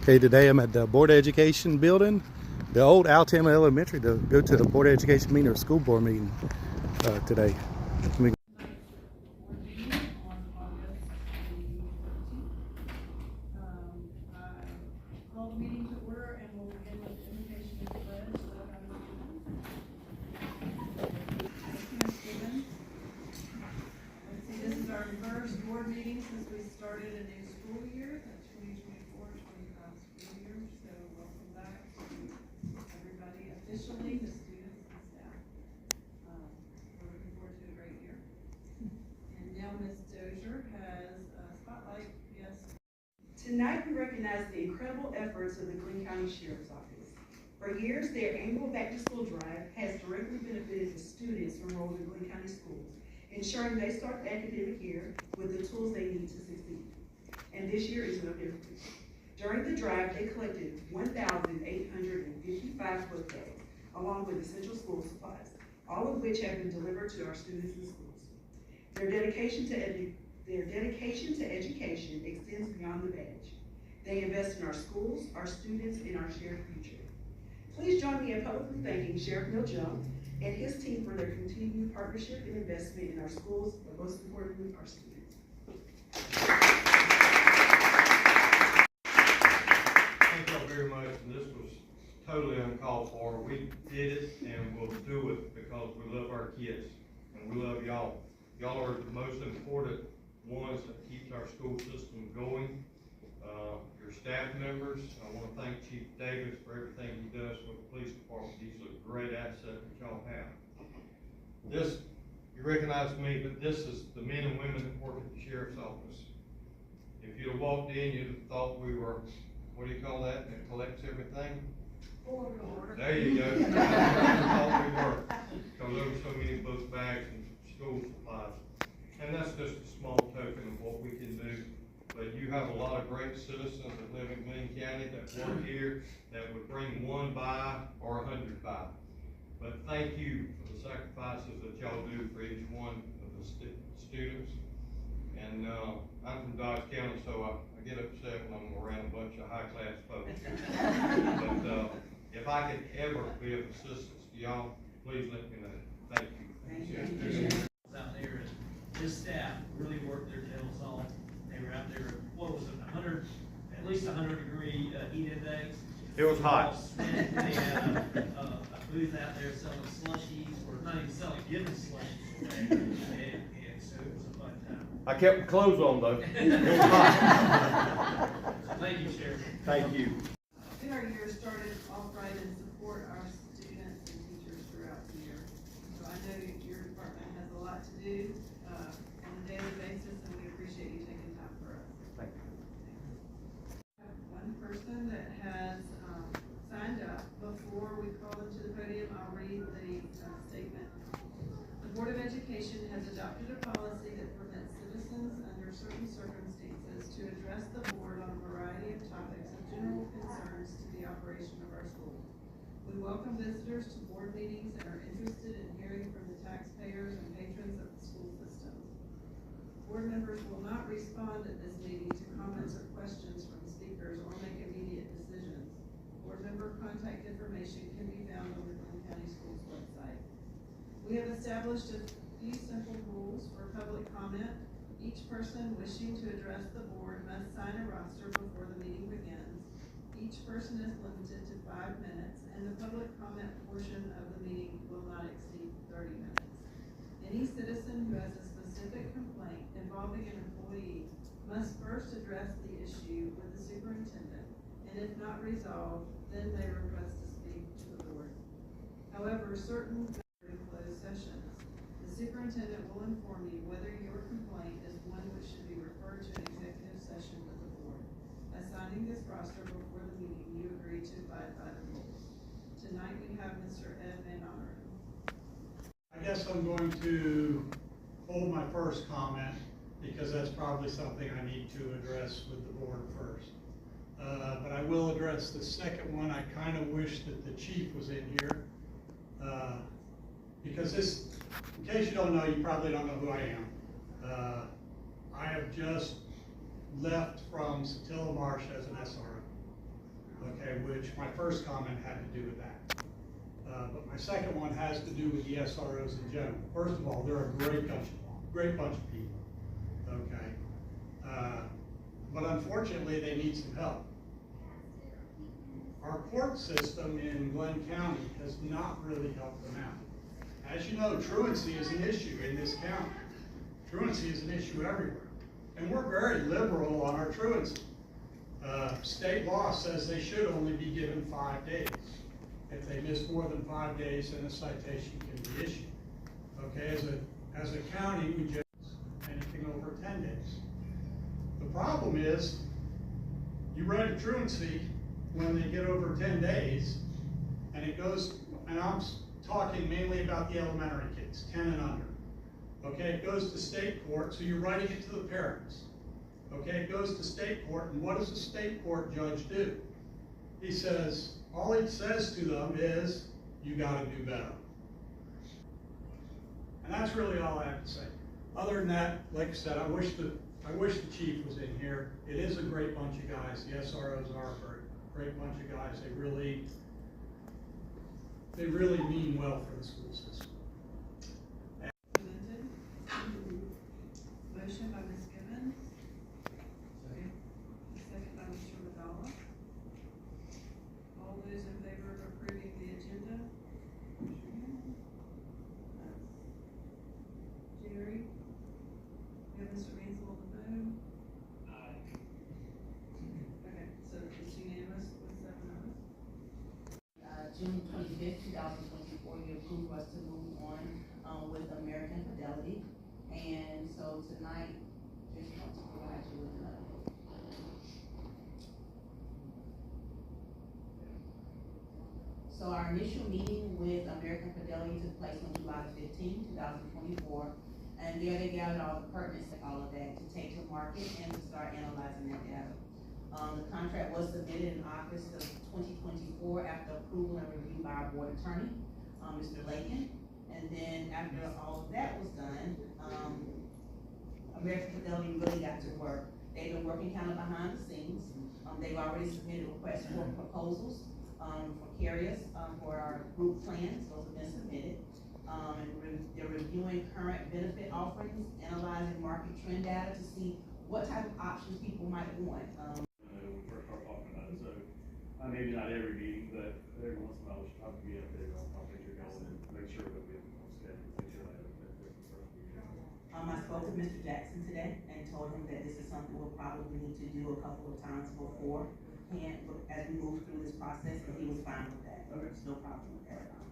Okay, today I'm at the Board of Education building, the old Altima Elementary, to go to the Board of Education meeting or school board meeting today. Let me Call the meeting to order, and we'll begin with the invocation of the pledge. Let's see, this is our first board meeting since we started a new school year, the 2024-25 school year. So welcome back to everybody officially, the students and staff. We're looking forward to a great year. And now Ms. Dozier has a spotlight. Yes. Tonight, we recognize the incredible efforts of the Glynn County Sheriff's Office. For years, their annual back-to-school drive has directly benefited the students enrolled in Glynn County schools, ensuring they start the academic year with the tools they need to succeed. And this year is no different. During the drive, they collected 1,855 book bags, along with essential school supplies, all of which have been delivered to our students and schools. Their dedication to education extends beyond the badge. They invest in our schools, our students, and our shared future. Please join me in publicly thanking Sheriff Neil Junk and his team for their continued partnership and investment in our schools, but most importantly, our students. Thank y'all very much, and this was totally uncalled for. We did it, and we'll do it because we love our kids, and we love y'all. Y'all are the most important ones that keeps our school system going. Your staff members, I want to thank Chief Davis for everything he does with the police department. He's a great asset that y'all have. This, you recognize me, but this is the men and women that work at the sheriff's office. If you'd have walked in, you'd have thought we were, what do you call that, that collects everything? Order. There you go. That's what I thought we were, because there were so many book bags and school supplies. And that's just a small token of what we can do. But you have a lot of great citizens that live in Glynn County that work here that would bring one by or 100 by. But thank you for the sacrifices that y'all do for each one of the students. And I'm from Dodge County, so I get upset when I'm around a bunch of high-class folks. But if I could ever be of assistance to y'all, please let me know. Thank you. Thank you. Out there, and his staff really worked their tails off. They were out there, what was it, at least 100-degree heat index. It was hot. They had a booth out there selling slushies, or not even selling, giving slushies away. And so it was a fun time. I kept my clothes on though. It was hot. Thank you, Sheriff. Thank you. Our year started off right and support our students and teachers throughout the year. So I know your department has a lot to do on a daily basis, and we appreciate you taking time for us. Thank you. We have one person that has signed up. Before we call them to the podium, I'll read the statement. The Board of Education has adopted a policy that permits citizens under certain circumstances to address the board on a variety of topics of general concerns to the operation of our school. We welcome visitors to board meetings and are interested in hearing from the taxpayers and patrons of the school system. Board members will not respond at this meeting to comments or questions from speakers or make immediate decisions. Board member contact information can be found on the Glynn County Schools website. We have established a few simple rules for public comment. Each person wishing to address the board must sign a roster before the meeting begins. Each person is limited to 5 minutes, and the public comment portion of the meeting will not exceed 30 minutes. Any citizen who has a specific complaint involving an employee must first address the issue with the superintendent, and if not resolved, then may request to speak to the board. However, certain closed sessions, the superintendent will inform you whether your complaint is one which should be referred to an executive session with the board. By signing this roster before the meeting, you agree to abide by the rules. Tonight we have Mr. Ed Van Honor. I guess I'm going to hold my first comment because that's probably something I need to address with the board first. But I will address the second one. I kind of wish that the chief was in here because this, in case you don't know, you probably don't know who I am. I have just left from Satilla Marsh as an SRO. okay, which my first comment had to do with that. But my second one has to do with the SROs in general. First of all, they're a great bunch of people, okay? But unfortunately, they need some help. Our court system in Glenn County has not really helped them out. As you know, truancy is an issue in this county. Truancy is an issue everywhere. And we're very liberal on our truancy. State law says they should only be given 5 days. If they miss more than 5 days, then a citation can be issued. Okay, as a county, we just anything over 10 days. The problem is, you write a truancy when they get over 10 days, and it goes, and I'm talking mainly about the elementary kids, 10 and under. Okay, it goes to state court, so you're writing it to the parents. Okay, it goes to state court, and what does the state court judge do? He says, all he says to them is, you gotta do better. And that's really all I have to say. Other than that, like I said, I wish the chief was in here. It is a great bunch of guys. The SROs are a great bunch of guys. They really mean well for the school system. Presented. Motion by Ms. Gibbons. Second by Mr. Madala. All those in favor of approving the agenda? Jerry? We have Mr. Mansell on the phone? Aye. Okay, so it's unanimous with 7 ayes. June 25th, 2024, you approved us to move on with American Fidelity. And so tonight, just want to provide you with an update. So our initial meeting with American Fidelity took place on July 15, 2024. And there they gathered all the pertinence to all of that to take to market and to start analyzing that data. The contract was submitted in August of 2024 after approval and review by our board attorney, Mr. Lakin. And then after all of that was done, American Fidelity really got to work. They've been working kind of behind the scenes. They've already submitted requests for proposals for carriers for our group plans. Those have been submitted. They're reviewing current benefit offerings, analyzing market trend data to see what type of options people might want. First start talking about it, so maybe not every meeting, but every once in a while we should probably be updated on how things are going and make sure that we have on schedule, things like that. I spoke with Mr. Jackson today and told him that this is something we'll probably need to do a couple of times before, and as we move through this process, and he was fine with that. Okay. There's no problem with that at all.